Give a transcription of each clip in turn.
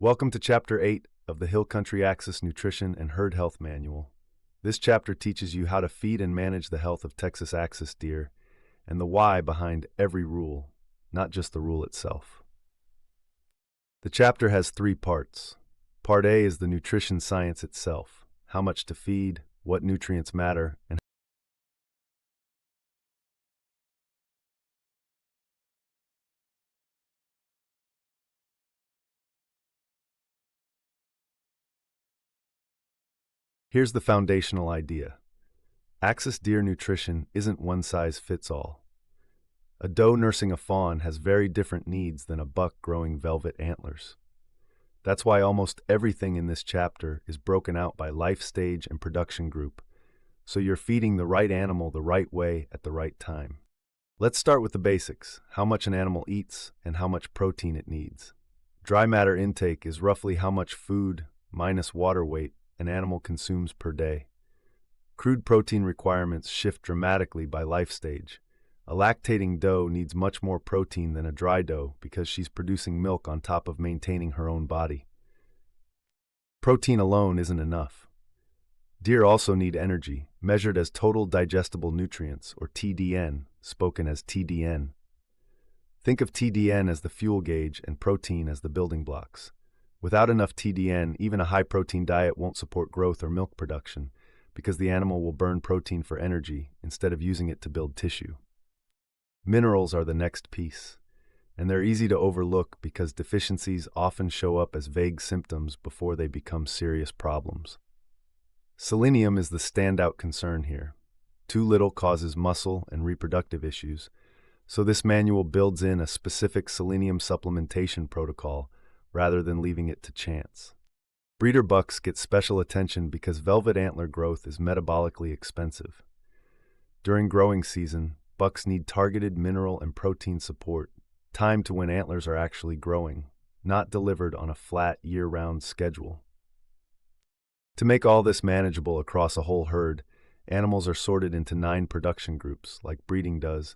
Welcome to Chapter 8 of the Hill Country Axis Nutrition and Herd Health Manual. This chapter teaches you how to feed and manage the health of Texas Axis deer and the why behind every rule, not just the rule itself. The chapter has 3 parts. Part A is the nutrition science itself, how much to feed, what nutrients matter, and here's the foundational idea. Axis deer nutrition isn't one size fits all. A doe nursing a fawn has very different needs than a buck growing velvet antlers. That's why almost everything in this chapter is broken out by life stage and production group, so you're feeding the right animal the right way at the right time. Let's start with the basics, how much an animal eats and how much protein it needs. Dry matter intake is roughly how much food minus water weight an animal consumes per day. Crude protein requirements shift dramatically by life stage. A lactating doe needs much more protein than a dry doe because she's producing milk on top of maintaining her own body. Protein alone isn't enough. Deer also need energy, measured as total digestible nutrients, or TDN, spoken as TDN. Think of TDN as the fuel gauge and protein as the building blocks. Without enough TDN, even a high-protein diet won't support growth or milk production because the animal will burn protein for energy instead of using it to build tissue. Minerals are the next piece, and they're easy to overlook because deficiencies often show up as vague symptoms before they become serious problems. Selenium is the standout concern here. Too little causes muscle and reproductive issues, so this manual builds in a specific selenium supplementation protocol rather than leaving it to chance. Breeder bucks get special attention because velvet antler growth is metabolically expensive. During growing season, bucks need targeted mineral and protein support, timed to when antlers are actually growing, not delivered on a flat year-round schedule. To make all this manageable across a whole herd, animals are sorted into 9 production groups, like breeding does,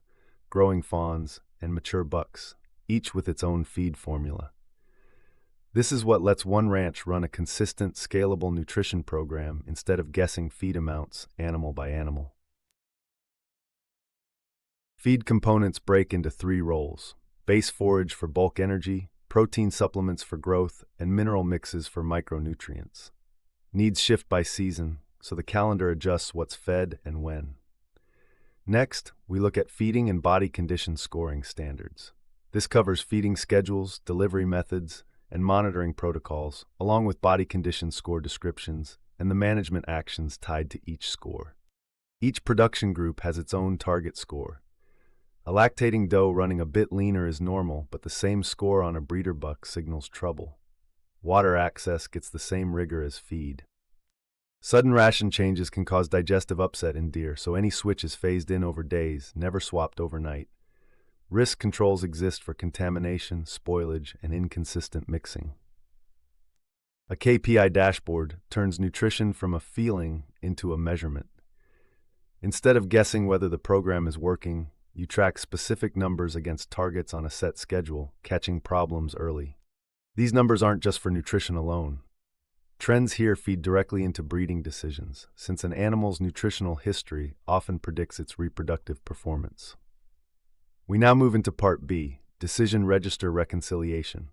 growing fawns, and mature bucks, each with its own feed formula. This is what lets one ranch run a consistent, scalable nutrition program instead of guessing feed amounts animal by animal. Feed components break into 3 roles: base forage for bulk energy, protein supplements for growth, and mineral mixes for micronutrients. Needs shift by season, so the calendar adjusts what's fed and when. Next, we look at feeding and body condition scoring standards. This covers feeding schedules, delivery methods, and monitoring protocols, along with body condition score descriptions and the management actions tied to each score. Each production group has its own target score. A lactating doe running a bit leaner is normal, but the same score on a breeder buck signals trouble. Water access gets the same rigor as feed. Sudden ration changes can cause digestive upset in deer, so any switch is phased in over days, never swapped overnight. Risk controls exist for contamination, spoilage, and inconsistent mixing. A KPI dashboard turns nutrition from a feeling into a measurement. Instead of guessing whether the program is working, you track specific numbers against targets on a set schedule, catching problems early. These numbers aren't just for nutrition alone. Trends here feed directly into breeding decisions, since an animal's nutritional history often predicts its reproductive performance. We now move into Part B, Decision Register Reconciliation.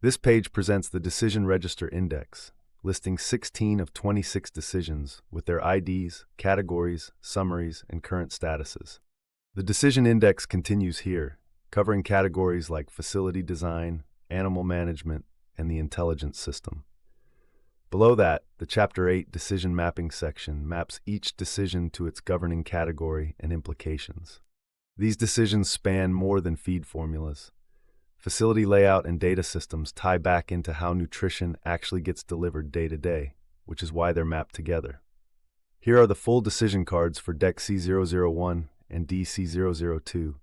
This page presents the Decision Register Index, listing 16 of 26 decisions with their IDs, categories, summaries, and current statuses. The Decision Index continues here, covering categories like facility design, animal management, and the intelligence system. Below that, the Chapter 8 Decision Mapping section maps each decision to its governing category and implications. These decisions span more than feed formulas. Facility layout and data systems tie back into how nutrition actually gets delivered day to day, which is why they're mapped together. Here are the full decision cards for DEC C001 and DC002,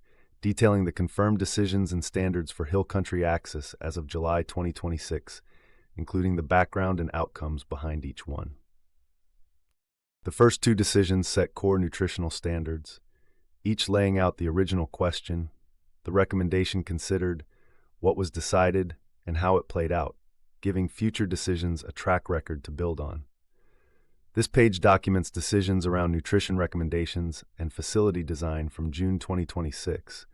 detailing the confirmed decisions and standards for Hill Country Axis as of July 2026, including the background and outcomes behind each one. The first 2 decisions set core nutritional standards, each laying out the original question, the recommendation considered, what was decided, and how it played out. giving future decisions a track record to build on. This page documents decisions around nutrition recommendations and facility design from June 2026,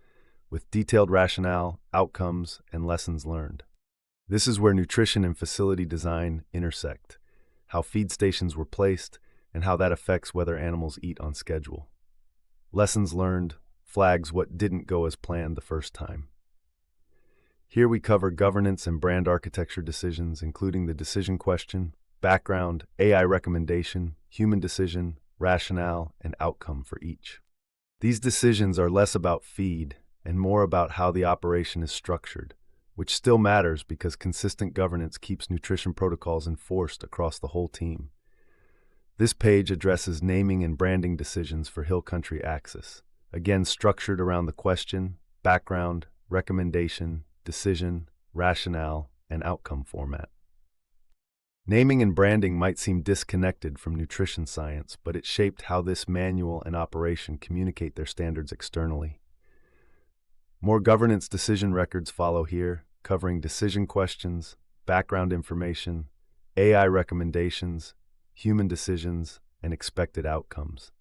with detailed rationale, outcomes, and lessons learned. This is where nutrition and facility design intersect, how feed stations were placed, and how that affects whether animals eat on schedule. Lessons learned flags what didn't go as planned the first time. Here we cover governance and brand architecture decisions, including the decision question, background, AI recommendation, human decision, rationale, and outcome for each. These decisions are less about feed and more about how the operation is structured, which still matters because consistent governance keeps nutrition protocols enforced across the whole team. This page addresses naming and branding decisions for Hill Country Axis, again structured around the question, background, recommendation, decision, rationale, and outcome format. Naming and branding might seem disconnected from nutrition science, but it shaped how this manual and operation communicate their standards externally. More governance decision records follow here, covering decision questions, background information, AI recommendations, human decisions, and expected outcomes.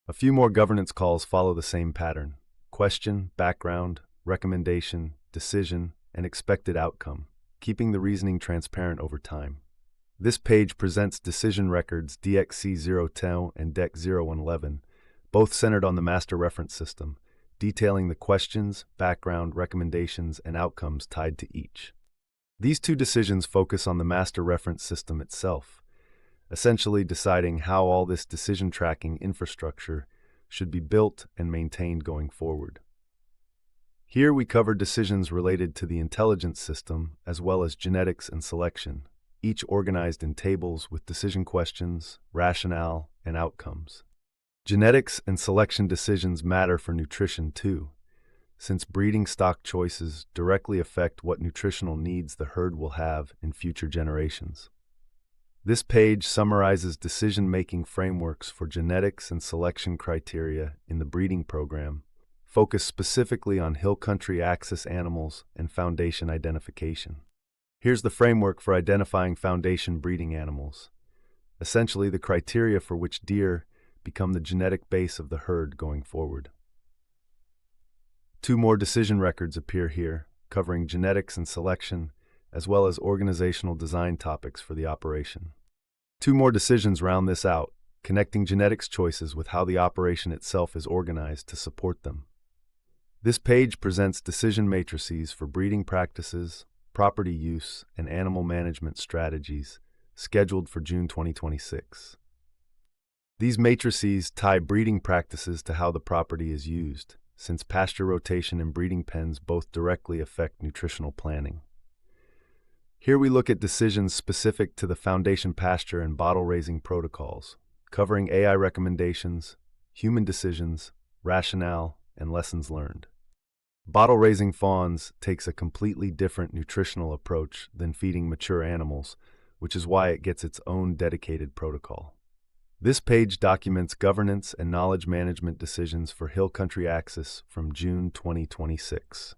A few more governance calls follow the same pattern: question, background, recommendation, decision, and expected outcome, keeping the reasoning transparent over time. This page presents decision records DXC010 and DEC0111, both centered on the master reference system, detailing the questions, background, recommendations, and outcomes tied to each. These two decisions focus on the master reference system itself, essentially deciding how all this decision tracking infrastructure should be built and maintained going forward. Here we cover decisions related to the intelligence system as well as genetics and selection, each organized in tables with decision questions, rationale, and outcomes. Genetics and selection decisions matter for nutrition too, since breeding stock choices directly affect what nutritional needs the herd will have in future generations. This page summarizes decision-making frameworks for genetics and selection criteria in the breeding program, focused specifically on Hill Country Axis animals and foundation identification. Here's the framework for identifying foundation breeding animals, essentially the criteria for which deer become the genetic base of the herd going forward. Two more decision records appear here, covering genetics and selection, as well as organizational design topics for the operation. Two more decisions round this out, connecting genetics choices with how the operation itself is organized to support them. This page presents decision matrices for breeding practices, property use, and animal management strategies, scheduled for June 2026. These matrices tie breeding practices to how the property is used, since pasture rotation and breeding pens both directly affect nutritional planning. Here we look at decisions specific to the foundation pasture and bottle raising protocols, covering AI recommendations, human decisions, rationale, and lessons learned. Bottle raising fawns takes a completely different nutritional approach than feeding mature animals, which is why it gets its own dedicated protocol. This page documents governance and knowledge management decisions for Hill Country Axis from June 2026.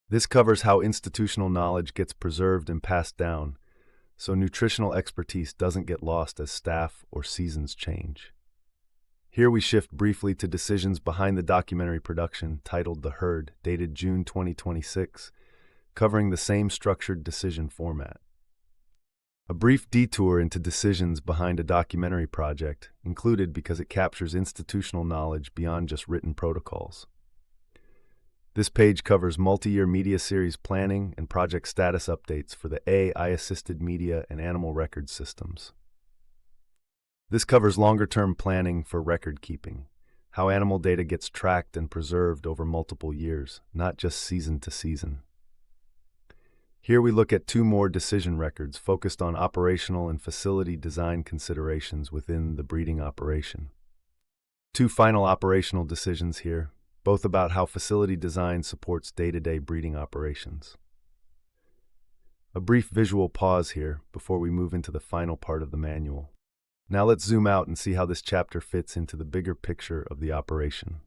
This covers how institutional knowledge gets preserved and passed down, so nutritional expertise doesn't get lost as staff or seasons change. Here we shift briefly to decisions behind the documentary production titled The Herd, dated June 2026, covering the same structured decision format. A brief detour into decisions behind a documentary project, included because it captures institutional knowledge beyond just written protocols. This page covers multi-year media series planning and project status updates for the AI-assisted media and animal record systems. This covers longer-term planning for record keeping, how animal data gets tracked and preserved over multiple years, not just season to season. Here we look at two more decision records focused on operational and facility design considerations within the breeding operation. Two final operational decisions here, both about how facility design supports day-to-day breeding operations. A brief visual pause here before we move into the final part of the manual. Now let's zoom out and see how this chapter fits into the bigger picture of the operation.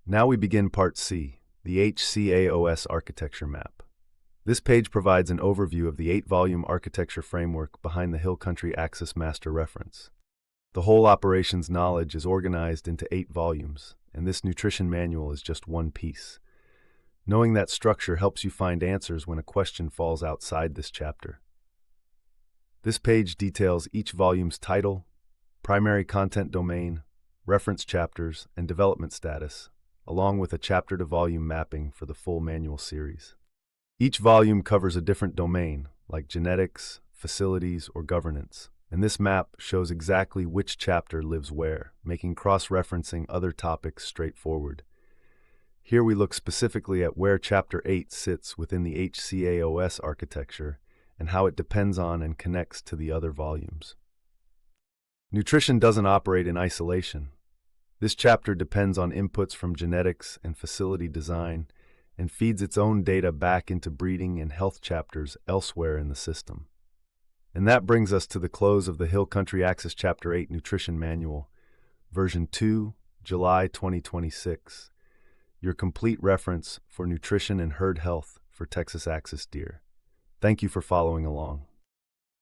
Now we begin Part C, the HCAOS architecture map. This page provides an overview of the 8-volume architecture framework behind the Hill Country Axis Master Reference. The whole operations knowledge is organized into 8 volumes, and this nutrition manual is just one piece. Knowing that structure helps you find answers when a question falls outside this chapter. This page details each volume's title, primary content domain, reference chapters, and development status, along with a chapter-to-volume mapping for the full manual series. Each volume covers a different domain, like genetics, facilities, or governance, and this map shows exactly which chapter lives where, making cross-referencing other topics straightforward. Here we look specifically at where Chapter 8 sits within the HCAOS architecture and how it depends on and connects to the other volumes. Nutrition doesn't operate in isolation. This chapter depends on inputs from genetics and facility design and feeds its own data back into breeding and health chapters elsewhere in the system. And that brings us to the close of the Hill Country Axis Chapter 8 Nutrition Manual, version 2, July 2026, your complete reference for nutrition and herd health for Texas Axis deer. Thank you for following along.